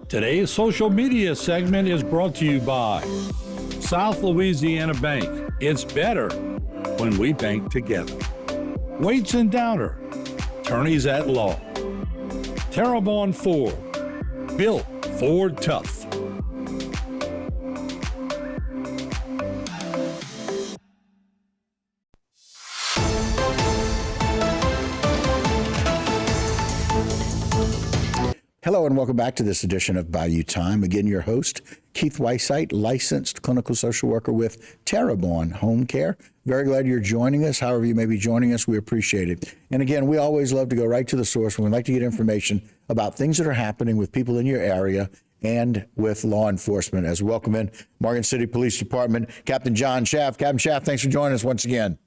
Today's social media segment is brought to you by South Louisiana Bank. It's better when we bank together. Waits and Downer, attorneys at law. Terrebonne Ford, built Ford tough. Hello and welcome back to this edition of Bayou Time. Again, your host, Keith Weissite, licensed clinical social worker with Terrebonne Home Care. Very glad you're joining us. However you may be joining us, we appreciate it. And again, we always love to go right to the source when we like to get information about things that are happening with people in your area and with law enforcement. As we welcome in Morgan City Police Department, Captain John Schaff. Captain Schaff, thanks for joining us once again.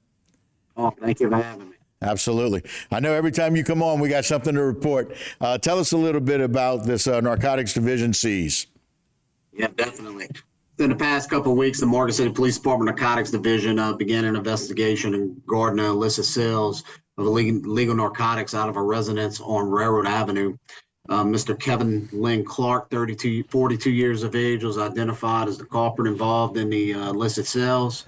Oh, thank you for having me. Absolutely. I know every time you come on, we got something to report. Tell us a little bit about this Narcotics Division seize. Yeah, definitely. In the past couple of weeks, the Morgan City Police Department Narcotics Division began an investigation in guarding illicit sales of illegal narcotics out of a residence on Railroad Avenue. Mr. Kevin Lynn Clark, 42 years of age, was identified as the culprit involved in the illicit sales.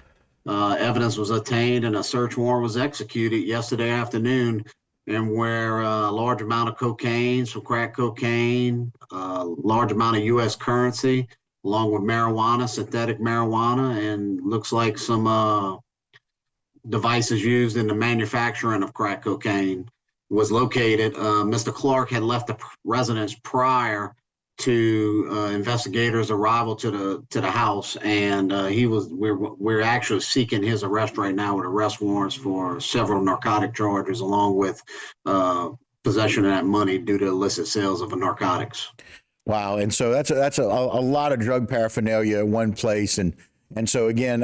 Evidence was obtained and a search warrant was executed yesterday afternoon, and where a large amount of cocaine, some crack cocaine, large amount of U.S. currency, along with marijuana, synthetic marijuana, and looks like some devices used in the manufacturing of crack cocaine was located. Mr. Clark had left the residence prior to investigators' arrival to the house, and we're actually seeking his arrest right now with arrest warrants for several narcotic charges, along with possession of that money due to illicit sales of narcotics. Wow, and so that's a lot of drug paraphernalia in one place, and so again,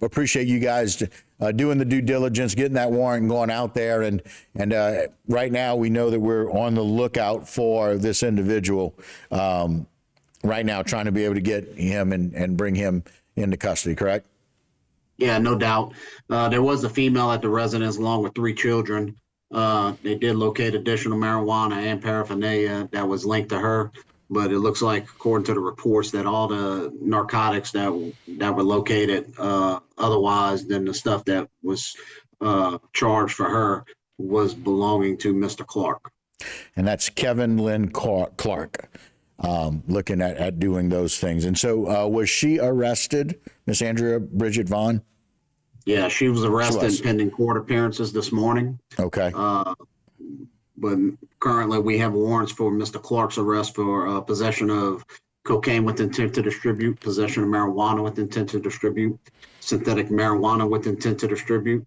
appreciate you guys doing the due diligence, getting that warrant, and going out there, and right now we know that we're on the lookout for this individual right now, trying to be able to get him and bring him into custody. Correct? Yeah, no doubt. There was a female at the residence along with 3 children. They did locate additional marijuana and paraphernalia that was linked to her. But it looks like, according to the reports, that all the narcotics that were located otherwise than the stuff that was charged for her was belonging to Mr. Clark. And that's Kevin Lynn Clark looking at doing those things. And so was she arrested, Miss Andrea Bridget Vaughn? Yeah, she was arrested pending court appearances this morning. Okay. But currently we have warrants for Mr. Clark's arrest for possession of cocaine with intent to distribute, possession of marijuana with intent to distribute, synthetic marijuana with intent to distribute,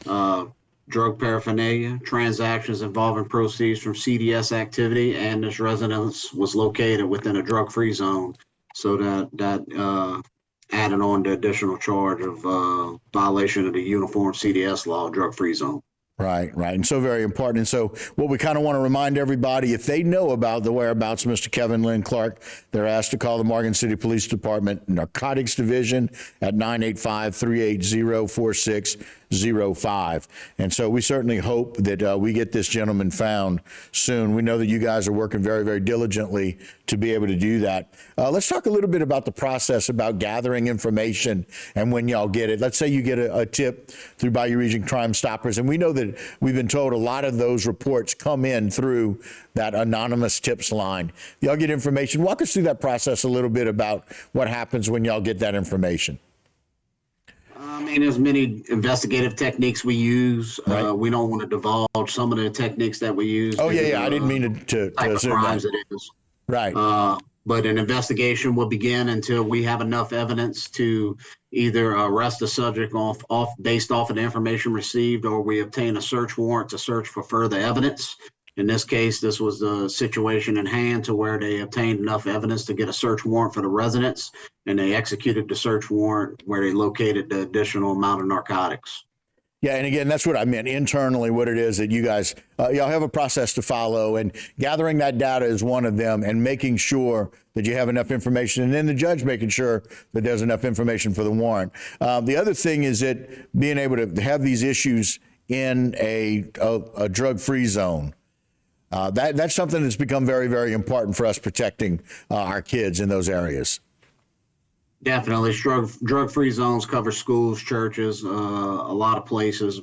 drug paraphernalia, transactions involving proceeds from CDS activity, and this residence was located within a drug-free zone. So that added on the additional charge of violation of the Uniform CDS law, drug-free zone. Right. And so very important. And so what we kind of want to remind everybody, if they know about the whereabouts of Mr. Kevin Lynn Clark, they're asked to call the Morgan City Police Department Narcotics Division at 985-380-4605. And so we certainly hope that we get this gentleman found soon. We know that you guys are working very, very diligently to be able to do that. Let's talk a little bit about the process about gathering information and when y'all get it. Let's say you get a tip through Bayou Region Crime Stoppers, and we know that we've been told a lot of those reports come in through that anonymous tips line. Y'all get information. Walk us through that process a little bit about what happens when y'all get that information. I mean, there's many investigative techniques we use. Right. We don't want to divulge some of the techniques that we use. Oh, yeah. I didn't mean to assume crimes that. It is. Right. But an investigation will begin until we have enough evidence to either arrest the subject based off of the information received, or we obtain a search warrant to search for further evidence. In this case, this was the situation in hand to where they obtained enough evidence to get a search warrant for the residence, and they executed the search warrant where they located the additional amount of narcotics. Yeah, and again, that's what I meant internally, what it is that you guys, y'all have a process to follow, and gathering that data is one of them, and making sure that you have enough information, and then the judge making sure that there's enough information for the warrant. The other thing is that being able to have these issues in a drug-free zone. That's something that's become very, very important for us protecting our kids in those areas. Definitely. Drug-free zones cover schools, churches, a lot of places.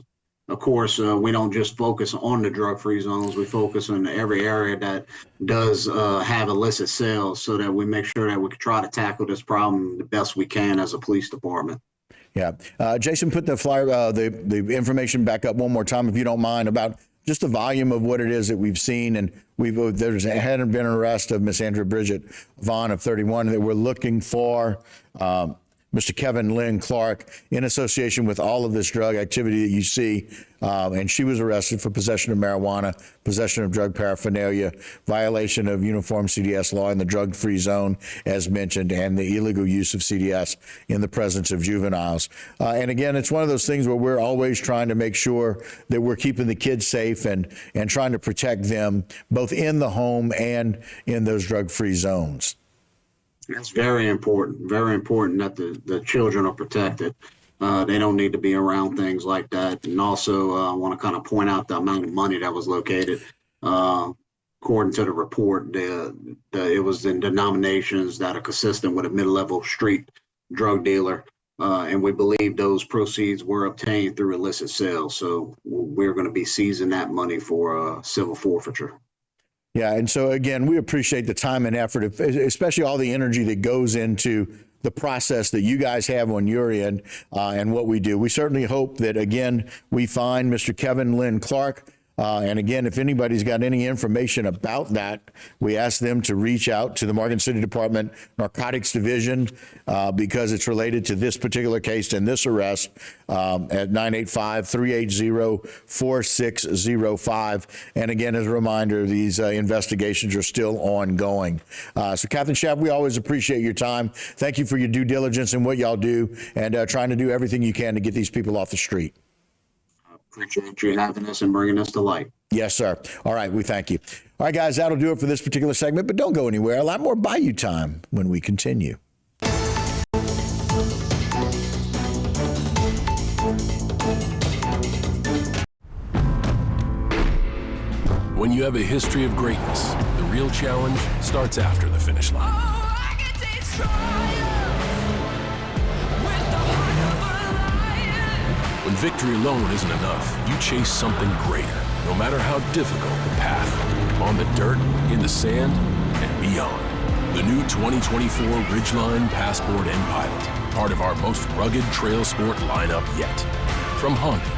Of course, we don't just focus on the drug-free zones. We focus on every area that does have illicit sales, so that we make sure that we can try to tackle this problem the best we can as a police department. Yeah. Jason, put the flyer, the information back up one more time, if you don't mind, about just the volume of what it is that we've seen. And there's hadn't been an arrest of Miss Andrea Bridget Vaughn of 31 that we're looking for. Mr. Kevin Lynn Clark, in association with all of this drug activity that you see. And she was arrested for possession of marijuana, possession of drug paraphernalia, violation of uniform CDS law in the drug-free zone, as mentioned, and the illegal use of CDS in the presence of juveniles. And again, it's one of those things where we're always trying to make sure that we're keeping the kids safe and trying to protect them both in the home and in those drug-free zones. It's very important that the children are protected. They don't need to be around things like that. And also, I want to kind of point out the amount of money that was located. According to the report, it was in denominations that are consistent with a mid-level street drug dealer. And we believe those proceeds were obtained through illicit sales. So we're going to be seizing that money for civil forfeiture. Yeah, and so again, we appreciate the time and effort, especially all the energy that goes into the process that you guys have on your end and what we do. We certainly hope that, again, we find Mr. Kevin Lynn Clark. And again, if anybody's got any information about that, we ask them to reach out to the Morgan City Department Narcotics Division because it's related to this particular case and this arrest at 985-380-4605. And again, as a reminder, these investigations are still ongoing. So Captain Schaff, we always appreciate your time. Thank you for your due diligence and what y'all do and trying to do everything you can to get these people off the street. Appreciate you having us and bringing us to light. Yes, sir. All right. We thank you. All right, guys, that'll do it for this particular segment, but don't go anywhere. A lot more Bayou time when we continue. When you have a history of greatness, the real challenge starts after the finish line. When victory alone isn't enough, you chase something greater, no matter how difficult the path. On the dirt, in the sand, and beyond. The new 2024 Ridgeline, Passport, and Pilot, part of our most rugged trail sport lineup yet. From Honda